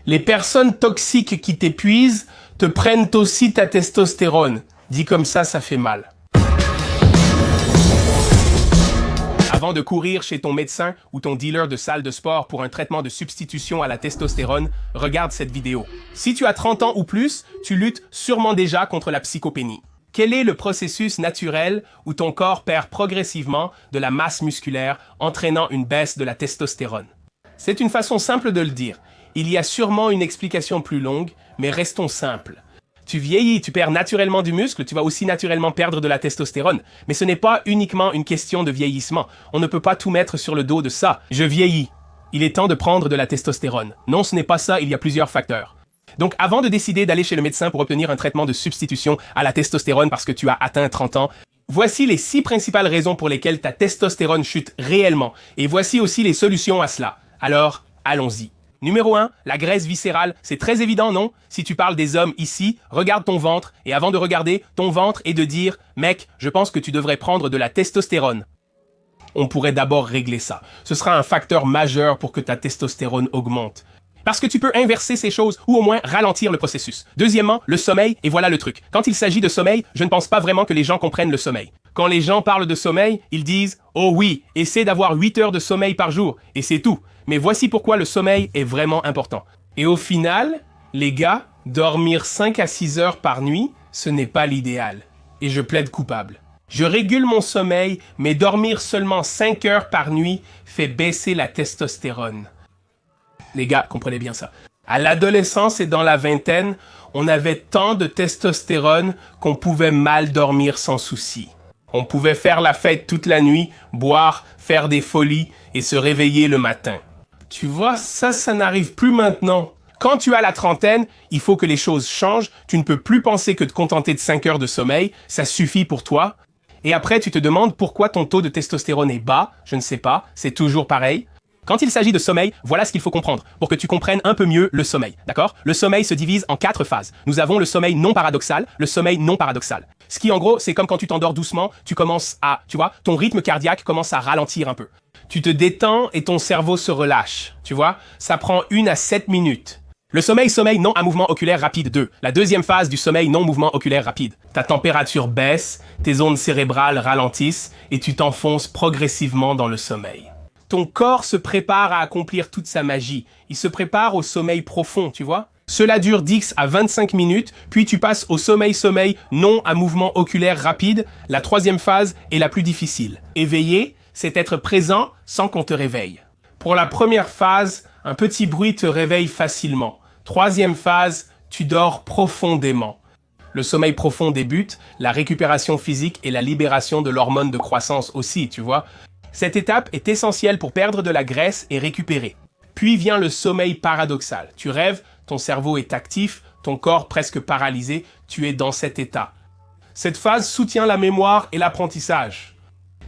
Les personnes toxiques qui t'épuisent te prennent aussi ta testostérone. Dit comme ça fait mal. Avant de courir chez ton médecin ou ton dealer de salle de sport pour un traitement de substitution à la testostérone, regarde cette vidéo. Si tu as 30 ans ou plus, tu luttes sûrement déjà contre la psychopénie. Quel est le processus naturel où ton corps perd progressivement de la masse musculaire, entraînant une baisse de la testostérone? C'est une façon simple de le dire. Il y a sûrement une explication plus longue, mais restons simples. Tu vieillis, tu perds naturellement du muscle, tu vas aussi naturellement perdre de la testostérone. Mais ce n'est pas uniquement une question de vieillissement. On ne peut pas tout mettre sur le dos de ça. Je vieillis. Il est temps de prendre de la testostérone. Non, ce n'est pas ça, il y a plusieurs facteurs. Donc, avant de décider d'aller chez le médecin pour obtenir un traitement de substitution à la testostérone parce que tu as atteint 30 ans, voici les 6 principales raisons pour lesquelles ta testostérone chute réellement. Et voici aussi les solutions à cela. Alors, allons-y. Numéro 1, la graisse viscérale. C'est très évident, non? Si tu parles des hommes ici, regarde ton ventre et avant de regarder ton ventre et de dire « Mec, je pense que tu devrais prendre de la testostérone ». On pourrait d'abord régler ça. Ce sera un facteur majeur pour que ta testostérone augmente. Parce que tu peux inverser ces choses ou au moins ralentir le processus. Deuxièmement, le sommeil, et voilà le truc. Quand il s'agit de sommeil, je ne pense pas vraiment que les gens comprennent le sommeil. Quand les gens parlent de sommeil, ils disent « Oh oui, essaie d'avoir 8 heures de sommeil par jour, et c'est tout ». Mais voici pourquoi le sommeil est vraiment important. Et au final, les gars, dormir 5 à 6 heures par nuit, ce n'est pas l'idéal. Et je plaide coupable. Je régule mon sommeil, mais dormir seulement 5 heures par nuit fait baisser la testostérone. Les gars, comprenez bien ça. À l'adolescence et dans la vingtaine, on avait tant de testostérone qu'on pouvait mal dormir sans souci. On pouvait faire la fête toute la nuit, boire, faire des folies et se réveiller le matin. Tu vois, ça n'arrive plus maintenant. Quand tu as la trentaine, il faut que les choses changent. Tu ne peux plus penser que de contenter de 5 heures de sommeil. Ça suffit pour toi. Et après, tu te demandes pourquoi ton taux de testostérone est bas. Je ne sais pas. C'est toujours pareil. Quand il s'agit de sommeil, voilà ce qu'il faut comprendre pour que tu comprennes un peu mieux le sommeil. D'accord? Le sommeil se divise en 4 phases. Nous avons le sommeil non paradoxal, le sommeil non paradoxal. Ce qui, en gros, c'est comme quand tu t'endors doucement, tu commences à, tu vois, ton rythme cardiaque commence à ralentir un peu. Tu te détends et ton cerveau se relâche. Tu vois? Ça prend 1 à 7 minutes. Le sommeil non à mouvement oculaire rapide 2. La deuxième phase du sommeil non mouvement oculaire rapide. Ta température baisse, tes ondes cérébrales ralentissent et tu t'enfonces progressivement dans le sommeil. Ton corps se prépare à accomplir toute sa magie. Il se prépare au sommeil profond, tu vois? Cela dure 10 à 25 minutes, puis tu passes au sommeil non à mouvement oculaire rapide. La troisième phase est la plus difficile. Éveillé, c'est être présent sans qu'on te réveille. Pour la première phase, un petit bruit te réveille facilement. Troisième phase, tu dors profondément. Le sommeil profond débute, la récupération physique et la libération de l'hormone de croissance aussi, tu vois. Cette étape est essentielle pour perdre de la graisse et récupérer. Puis vient le sommeil paradoxal. Tu rêves, ton cerveau est actif, ton corps presque paralysé, tu es dans cet état. Cette phase soutient la mémoire et l'apprentissage.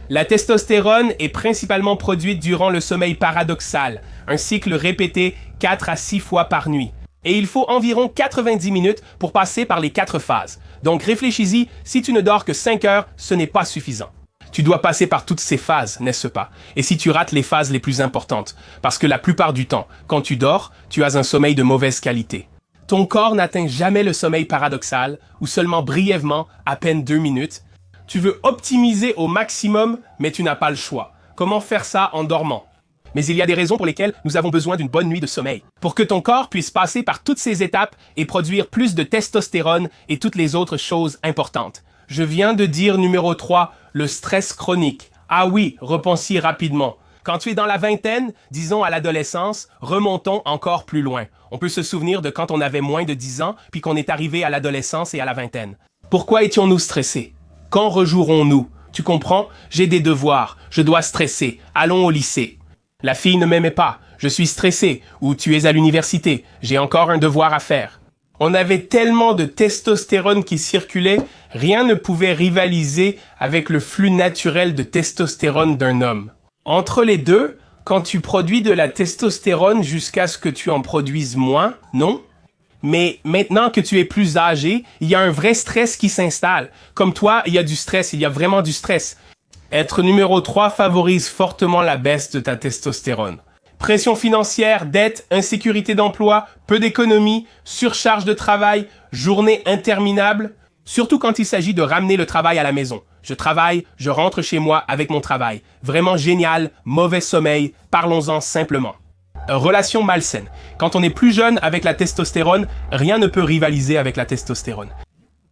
La testostérone est principalement produite durant le sommeil paradoxal, un cycle répété 4 à 6 fois par nuit. Et il faut environ 90 minutes pour passer par les 4 phases. Donc réfléchis-y, si tu ne dors que 5 heures, ce n'est pas suffisant. Tu dois passer par toutes ces phases, n'est-ce pas? Et si tu rates les phases les plus importantes, parce que la plupart du temps, quand tu dors, tu as un sommeil de mauvaise qualité. Ton corps n'atteint jamais le sommeil paradoxal, ou seulement brièvement, à peine 2 minutes. Tu veux optimiser au maximum, mais tu n'as pas le choix. Comment faire ça en dormant? Mais il y a des raisons pour lesquelles nous avons besoin d'une bonne nuit de sommeil. Pour que ton corps puisse passer par toutes ces étapes et produire plus de testostérone et toutes les autres choses importantes. Je viens de dire numéro 3, le stress chronique. Ah oui, repensez rapidement. Quand tu es dans la vingtaine, disons à l'adolescence, remontons encore plus loin. On peut se souvenir de quand on avait moins de 10 ans, puis qu'on est arrivé à l'adolescence et à la vingtaine. Pourquoi étions-nous stressés? Quand rejouerons-nous? Tu comprends? J'ai des devoirs, je dois stresser. Allons au lycée. La fille ne m'aimait pas, je suis stressé. Ou tu es à l'université, j'ai encore un devoir à faire. On avait tellement de testostérone qui circulait, rien ne pouvait rivaliser avec le flux naturel de testostérone d'un homme. Entre les deux, quand tu produis de la testostérone jusqu'à ce que tu en produises moins, non? Mais maintenant que tu es plus âgé, il y a un vrai stress qui s'installe. Comme toi, il y a du stress, il y a vraiment du stress. Être numéro 3 favorise fortement la baisse de ta testostérone. Pression financière, dette, insécurité d'emploi, peu d'économie, surcharge de travail, journée interminable. Surtout quand il s'agit de ramener le travail à la maison. Je travaille, je rentre chez moi avec mon travail. Vraiment génial, mauvais sommeil, parlons-en simplement. Relation malsaine. Quand on est plus jeune avec la testostérone, rien ne peut rivaliser avec la testostérone.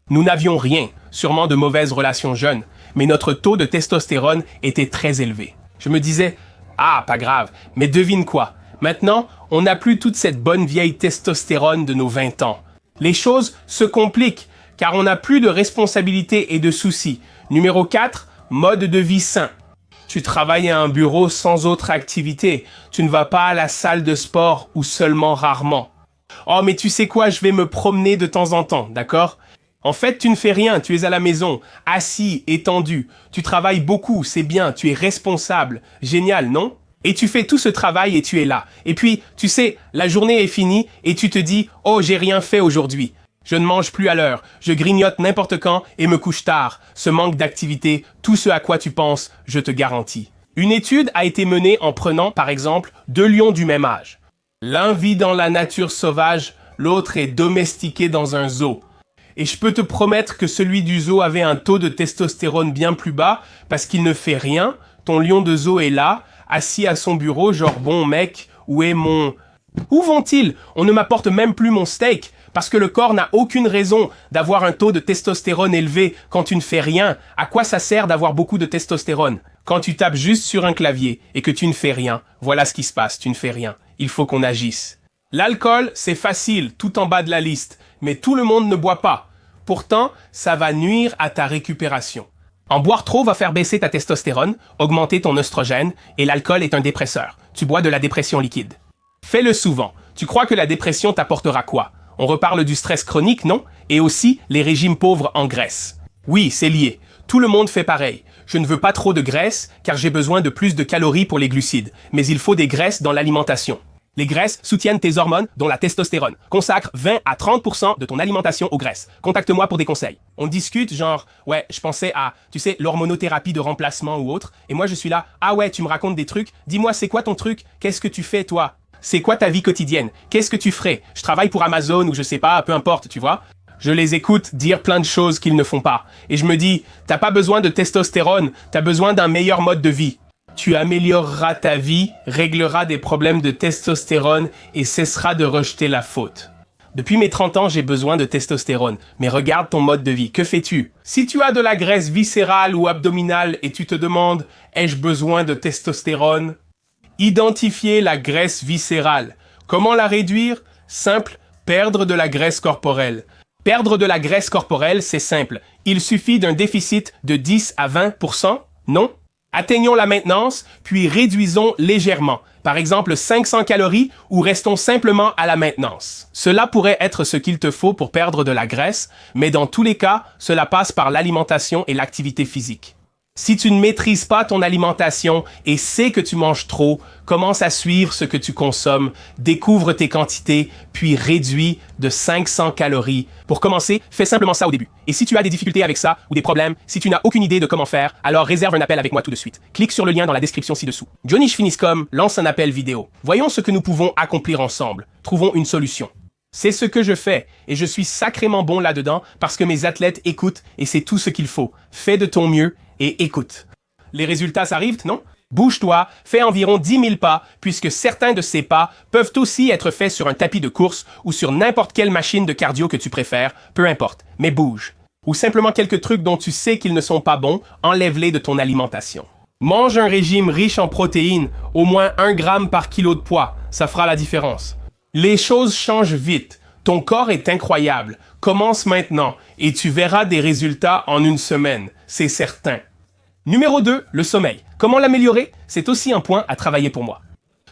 Nous n'avions rien, sûrement de mauvaises relations jeunes, mais notre taux de testostérone était très élevé. Je me disais, ah, pas grave, mais devine quoi? Maintenant, on n'a plus toute cette bonne vieille testostérone de nos 20 ans. Les choses se compliquent, car on n'a plus de responsabilités et de soucis. Numéro 4, mode de vie sain. Tu travailles à un bureau sans autre activité. Tu ne vas pas à la salle de sport ou seulement rarement. Oh, mais tu sais quoi, je vais me promener de temps en temps, d'accord? En fait, tu ne fais rien, tu es à la maison, assis, étendu. Tu travailles beaucoup, c'est bien, tu es responsable. Génial, non? Et tu fais tout ce travail et tu es là. Et puis, tu sais, la journée est finie et tu te dis « Oh, j'ai rien fait aujourd'hui. Je ne mange plus à l'heure, je grignote n'importe quand et me couche tard. Ce manque d'activité, tout ce à quoi tu penses, je te garantis. » Une étude a été menée en prenant, par exemple, 2 lions du même âge. L'un vit dans la nature sauvage, l'autre est domestiqué dans un zoo. Et je peux te promettre que celui du zoo avait un taux de testostérone bien plus bas parce qu'il ne fait rien. Ton lion de zoo est là, assis à son bureau, genre bon mec, où est mon... Où vont-ils? On ne m'apporte même plus mon steak parce que le corps n'a aucune raison d'avoir un taux de testostérone élevé quand tu ne fais rien. À quoi ça sert d'avoir beaucoup de testostérone? Quand tu tapes juste sur un clavier et que tu ne fais rien, voilà ce qui se passe, tu ne fais rien. Il faut qu'on agisse. L'alcool, c'est facile, tout en bas de la liste, mais tout le monde ne boit pas. Pourtant, ça va nuire à ta récupération. En boire trop va faire baisser ta testostérone, augmenter ton oestrogène, et l'alcool est un dépresseur. Tu bois de la dépression liquide. Fais-le souvent. Tu crois que la dépression t'apportera quoi? On reparle du stress chronique, non? Et aussi les régimes pauvres en graisse. Oui, c'est lié. Tout le monde fait pareil. Je ne veux pas trop de graisse, car j'ai besoin de plus de calories pour les glucides. Mais il faut des graisses dans l'alimentation. Les graisses soutiennent tes hormones, dont la testostérone. Consacre 20 à 30% de ton alimentation aux graisses. Contacte-moi pour des conseils. On discute genre, ouais, je pensais à, tu sais, l'hormonothérapie de remplacement ou autre. Et moi, je suis là, ah ouais, tu me racontes des trucs. Dis-moi, c'est quoi ton truc? Qu'est-ce que tu fais, toi? C'est quoi ta vie quotidienne? Qu'est-ce que tu ferais? Je travaille pour Amazon ou je sais pas, peu importe, tu vois? Je les écoute dire plein de choses qu'ils ne font pas. Et je me dis, t'as pas besoin de testostérone, t'as besoin d'un meilleur mode de vie. Tu amélioreras ta vie, régleras des problèmes de testostérone et cesseras de rejeter la faute. Depuis mes 30 ans, j'ai besoin de testostérone. Mais regarde ton mode de vie. Que fais-tu? Si tu as de la graisse viscérale ou abdominale et tu te demandes « Ai-je besoin de testostérone ?» Identifier la graisse viscérale. Comment la réduire? Simple, perdre de la graisse corporelle. Perdre de la graisse corporelle, c'est simple. Il suffit d'un déficit de 10 à 20%, non? Atteignons la maintenance, puis réduisons légèrement. Par exemple, 500 calories ou restons simplement à la maintenance. Cela pourrait être ce qu'il te faut pour perdre de la graisse, mais dans tous les cas, cela passe par l'alimentation et l'activité physique. Si tu ne maîtrises pas ton alimentation et sais que tu manges trop, commence à suivre ce que tu consommes, découvre tes quantités, puis réduis de 500 calories. Pour commencer, fais simplement ça au début. Et si tu as des difficultés avec ça ou des problèmes, si tu n'as aucune idée de comment faire, alors réserve un appel avec moi tout de suite. Clique sur le lien dans la description ci-dessous. Johnny Finiscom lance un appel vidéo. Voyons ce que nous pouvons accomplir ensemble. Trouvons une solution. C'est ce que je fais, et je suis sacrément bon là-dedans parce que mes athlètes écoutent et c'est tout ce qu'il faut. Fais de ton mieux et écoute. Les résultats s'arrivent, non? Bouge-toi, fais environ 10 000 pas, puisque certains de ces pas peuvent aussi être faits sur un tapis de course ou sur n'importe quelle machine de cardio que tu préfères, peu importe, mais bouge. Ou simplement quelques trucs dont tu sais qu'ils ne sont pas bons, enlève-les de ton alimentation. Mange un régime riche en protéines, au moins 1 gramme par kilo de poids, ça fera la différence. Les choses changent vite. Ton corps est incroyable. Commence maintenant et tu verras des résultats en 1 semaine. C'est certain. Numéro 2, le sommeil. Comment l'améliorer? C'est aussi un point à travailler pour moi.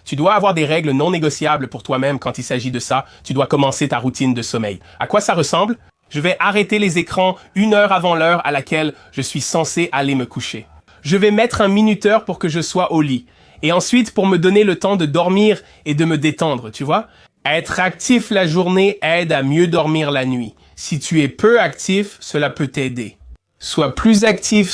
Tu dois avoir des règles non négociables pour toi-même quand il s'agit de ça. Tu dois commencer ta routine de sommeil. À quoi ça ressemble? Je vais arrêter les écrans 1 heure avant l'heure à laquelle je suis censé aller me coucher. Je vais mettre un minuteur pour que je sois au lit. Et ensuite pour me donner le temps de dormir et de me détendre, tu vois? Être actif la journée aide à mieux dormir la nuit. Si tu es peu actif, cela peut t'aider. Sois plus actif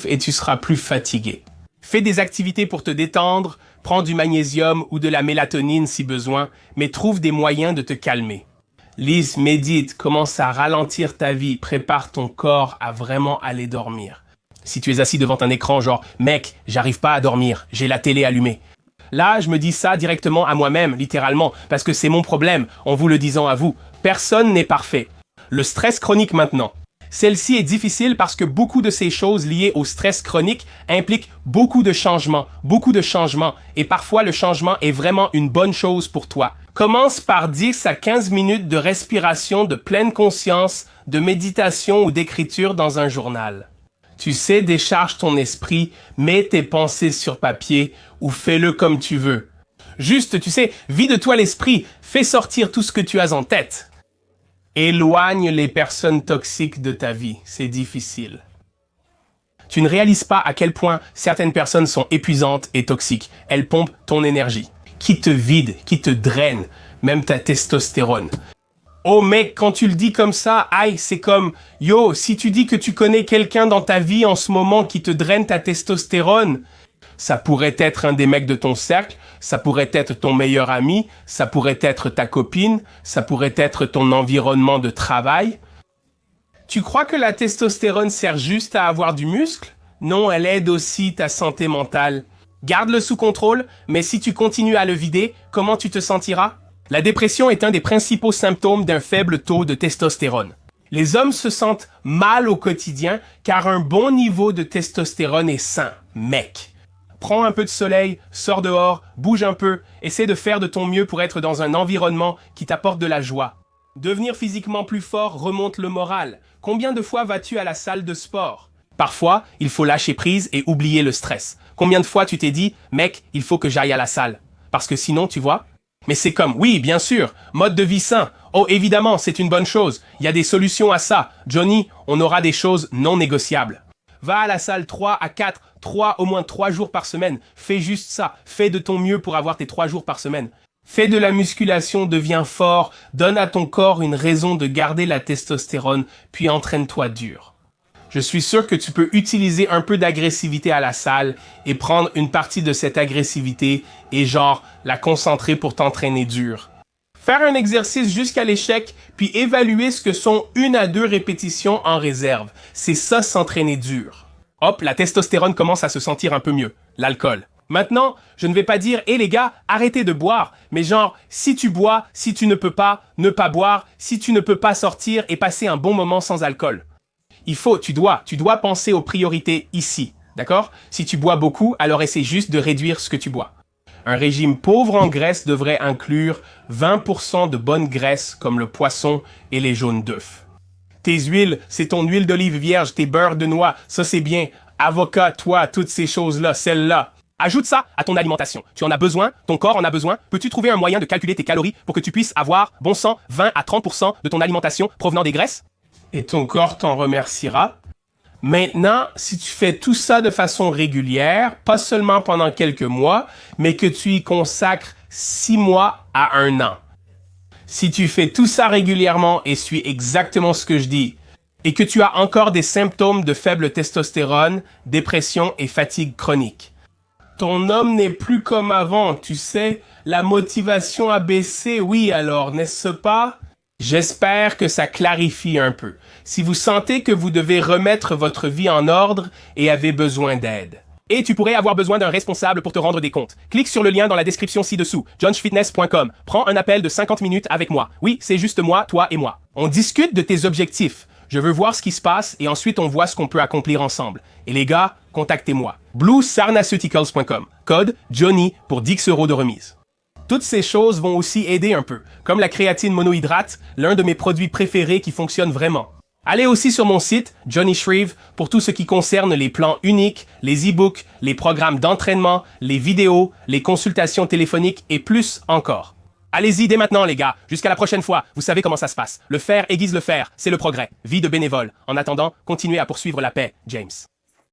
et tu seras plus fatigué. Fais des activités pour te détendre, Prends du magnésium ou de la mélatonine si besoin, mais trouve des moyens de te calmer. Lise, médite, commence à ralentir ta vie, prépare ton corps à vraiment aller dormir. Si tu es assis devant un écran genre « Mec, j'arrive pas à dormir, j'ai la télé allumée ». Là, je me dis ça directement à moi-même, littéralement, parce que c'est mon problème, en vous le disant à vous. Personne n'est parfait. Le stress chronique maintenant. Celle-ci est difficile parce que beaucoup de ces choses liées au stress chronique impliquent beaucoup de changements, et parfois le changement est vraiment une bonne chose pour toi. Commence par 10 à 15 minutes de respiration de pleine conscience, de méditation ou d'écriture dans un journal. Tu sais, décharge ton esprit, mets tes pensées sur papier ou fais-le comme tu veux. Juste, tu sais, vide-toi l'esprit, fais sortir tout ce que tu as en tête. Éloigne les personnes toxiques de ta vie, c'est difficile. Tu ne réalises pas à quel point certaines personnes sont épuisantes et toxiques. Elles pompent ton énergie, qui te vide, qui te draine, même ta testostérone. Oh mec, quand tu le dis comme ça, aïe, c'est comme, yo, si tu dis que tu connais quelqu'un dans ta vie en ce moment qui te draine ta testostérone, ça pourrait être un des mecs de ton cercle, ça pourrait être ton meilleur ami, ça pourrait être ta copine, ça pourrait être ton environnement de travail. Tu crois que la testostérone sert juste à avoir du muscle? Non, elle aide aussi ta santé mentale. Garde-le sous contrôle, mais si tu continues à le vider, comment tu te sentiras? La dépression est un des principaux symptômes d'un faible taux de testostérone. Les hommes se sentent mal au quotidien car un bon niveau de testostérone est sain, mec. Prends un peu de soleil, sors dehors, bouge un peu, essaie de faire de ton mieux pour être dans un environnement qui t'apporte de la joie. Devenir physiquement plus fort remonte le moral. Combien de fois vas-tu à la salle de sport? Parfois, il faut lâcher prise et oublier le stress. Combien de fois tu t'es dit, mec, il faut que j'aille à la salle? Parce que sinon, tu vois? Mais c'est comme, oui, bien sûr, mode de vie sain. Oh, évidemment, c'est une bonne chose. Il y a des solutions à ça. Johnny, on aura des choses non négociables. Va à la salle 3 au moins 3 jours par semaine. Fais juste ça. Fais de ton mieux pour avoir tes 3 jours par semaine. Fais de la musculation, deviens fort. Donne à ton corps une raison de garder la testostérone, puis entraîne-toi dur. Je suis sûr que tu peux utiliser un peu d'agressivité à la salle et prendre une partie de cette agressivité et genre la concentrer pour t'entraîner dur. Faire un exercice jusqu'à l'échec, puis évaluer ce que sont 1 à 2 répétitions en réserve. C'est ça s'entraîner dur. Hop, la testostérone commence à se sentir un peu mieux. L'alcool. Maintenant, je ne vais pas dire, hé les gars, arrêtez de boire. Mais genre, si tu bois, si tu ne peux pas, ne pas boire, si tu ne peux pas sortir et passer un bon moment sans alcool. Tu dois penser aux priorités ici. D'accord? Si tu bois beaucoup, alors essaie juste de réduire ce que tu bois. Un régime pauvre en graisse devrait inclure 20% de bonne graisse comme le poisson et les jaunes d'œufs. Tes huiles, c'est ton huile d'olive vierge, tes beurres de noix, ça c'est bien. Avocat, toi, toutes ces choses-là, celles-là. Ajoute ça à ton alimentation. Tu en as besoin, ton corps en a besoin. Peux-tu trouver un moyen de calculer tes calories pour que tu puisses avoir, bon sang, 20 à 30% de ton alimentation provenant des graisses? Et ton corps t'en remerciera. Maintenant, si tu fais tout ça de façon régulière, pas seulement pendant quelques mois, mais que tu y consacres 6 mois à 1 an. Si tu fais tout ça régulièrement et suis exactement ce que je dis, et que tu as encore des symptômes de faible testostérone, dépression et fatigue chronique, ton homme n'est plus comme avant, tu sais, la motivation a baissé, oui alors, n'est-ce pas? J'espère que ça clarifie un peu. Si vous sentez que vous devez remettre votre vie en ordre et avez besoin d'aide. Et tu pourrais avoir besoin d'un responsable pour te rendre des comptes. Clique sur le lien dans la description ci-dessous, johnfitness.com. Prends un appel de 50 minutes avec moi. Oui, c'est juste moi, toi et moi. On discute de tes objectifs. Je veux voir ce qui se passe et ensuite on voit ce qu'on peut accomplir ensemble. Et les gars, contactez-moi. bluesarnaceuticals.com. Code Johnny pour 10 € de remise. Toutes ces choses vont aussi aider un peu, comme la créatine monohydrate, l'un de mes produits préférés qui fonctionne vraiment. Allez aussi sur mon site, Johnny Shreve, pour tout ce qui concerne les plans uniques, les e-books, les programmes d'entraînement, les vidéos, les consultations téléphoniques et plus encore. Allez-y dès maintenant les gars, jusqu'à la prochaine fois, vous savez comment ça se passe. Le faire aiguise le faire, c'est le progrès. Vie de bénévole. En attendant, continuez à poursuivre la paix, James.